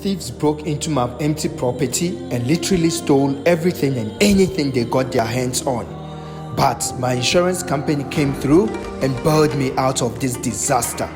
thieves broke into my empty property and literally stole everything and anything they got their hands on. But my insurance company came through and bailed me out of this disaster.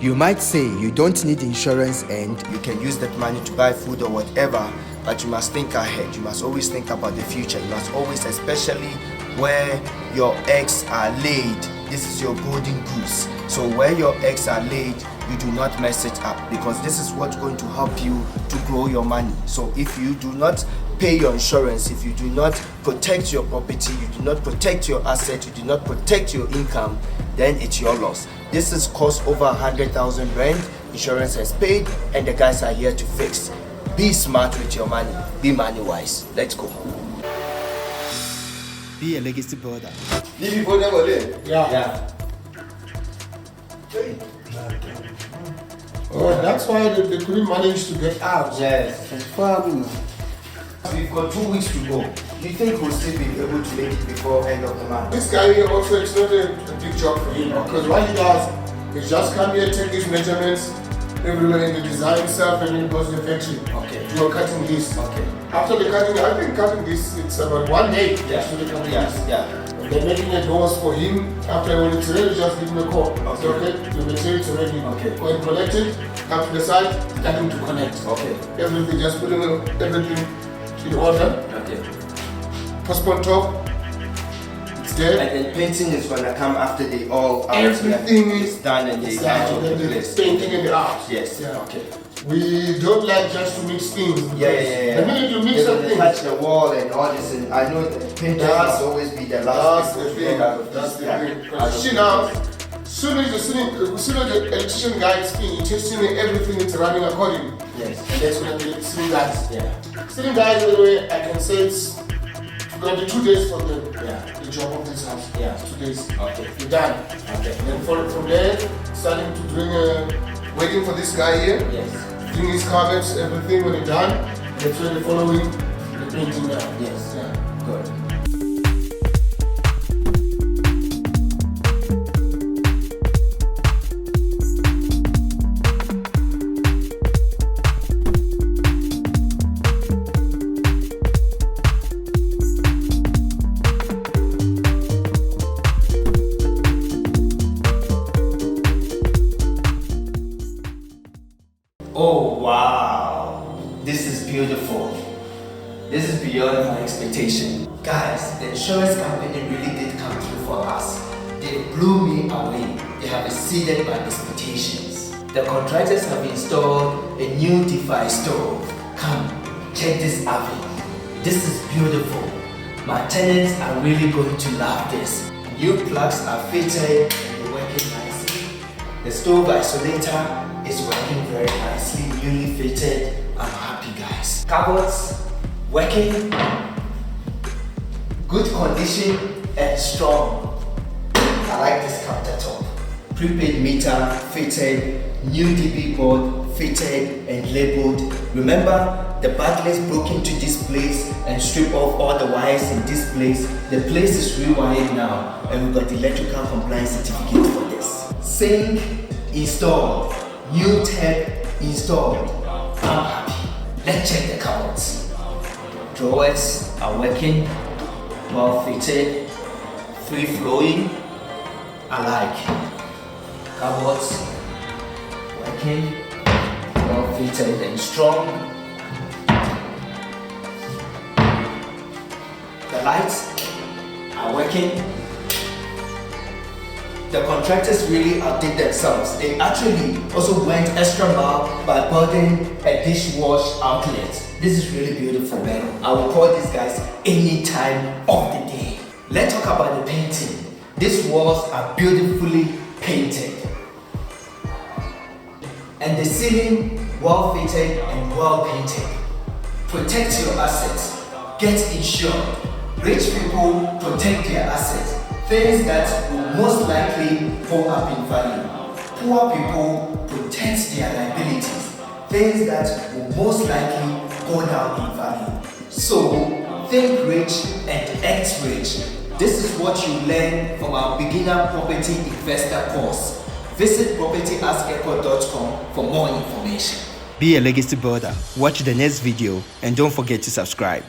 You might say you don't need insurance and you can use that money to buy food or whatever, but you must think ahead. You must always think about the future. You must always, especially where your eggs are laid, this is your golden goose. So where your eggs are laid, you do not mess it up, because this is what's going to help you to grow your money. So if you do not pay your insurance, if you do not protect your property, you do not protect your asset, you do not protect your income, then it's your loss. This is cost over 100,000 rand. Insurance has paid and the guys are here to fix. Be smart with your money. Be money wise. Let's go. Be a legacy builder. Yeah. Oh, that's why they couldn't manage to get out. Yes. We've got 2 weeks to go. Do you think we'll still be able to make it before end of the month? This guy here also, it's not a big job for him, because what he does is just come here, take these measurements everywhere in the design stuff, and then goes to the factory. Okay. You are cutting this. Okay. After the cutting, I think cutting this, it's about 1 day. Yeah. So they can do Yeah. this. Yeah. They're making the doors for him. After when it's ready, just give him a call. Okay. Say, okay, the material's ready. Okay. Go and collect it, come to the site, tell him to connect. Okay. Everything, just putting everything in order. Okay. Postpone top, it's there. And then painting is gonna come after they all out. Everything is done and they done, out of and the then place. painting in the house. Yes. Yeah. Okay. We don't like just to mix things. Yeah. The minute you mix They're up gonna things, touch the wall and all this, and I know the painter That's- must always be the that's last the thing to thing. get out of That's this. the Yeah. thing. Out of See this. now, soon as the electrician guy is in, he testing everything is running according. Yes. And that's gonna be the ceiling guys. Yeah. Ceiling guys, by the way, I can say it's gonna be 2 days for them. Yeah. The job of this house. Yeah. 2 days. Okay. You're done. Okay. And then from there, starting to doing waiting for this guy here. Yes. Doing his carpets, everything when it's done. That's when the following the painting now. Yes. Yeah. Good. Oh wow, this is beautiful. This is beyond my expectation. Guys, the insurance company really did come through for us. They blew me away. They have exceeded my expectations. The contractors have installed a new DeFi stove. Come, check this oven. This is beautiful. My tenants are really going to love this. New plugs are fitted and they're working nicely. The stove isolator is working very nicely, newly fitted. I'm happy, guys. Cupboards working, good condition and strong. I like this countertop. Prepaid meter fitted, new DB board fitted and labeled. Remember, the burglars broke into this place and stripped off all the wires in this place. The place is rewired now, and we got the electrical compliance certificate for this. Sink installed, new tap installed. I'm happy. Let's check the cupboards. Drawers are working, well fitted, free flowing. I like. Cupboards working, well fitted and strong. The lights are working. The contractors really outdid themselves. They actually also went extra mile by building a dishwash outlet. This is really beautiful, man. I will call these guys any time of the day. Let's talk about the painting. These walls are beautifully painted. And the ceiling well fitted and well painted. Protect your assets. Get insured. Rich people protect their assets. Things that will most likely go up in value. Poor people protect their liabilities. Things that will most likely go down in value. So, think rich and act rich. This is what you learn from our beginner property investor course. Visit PropertyAskEkow.com for more information. Be a legacy builder. Watch the next video and don't forget to subscribe.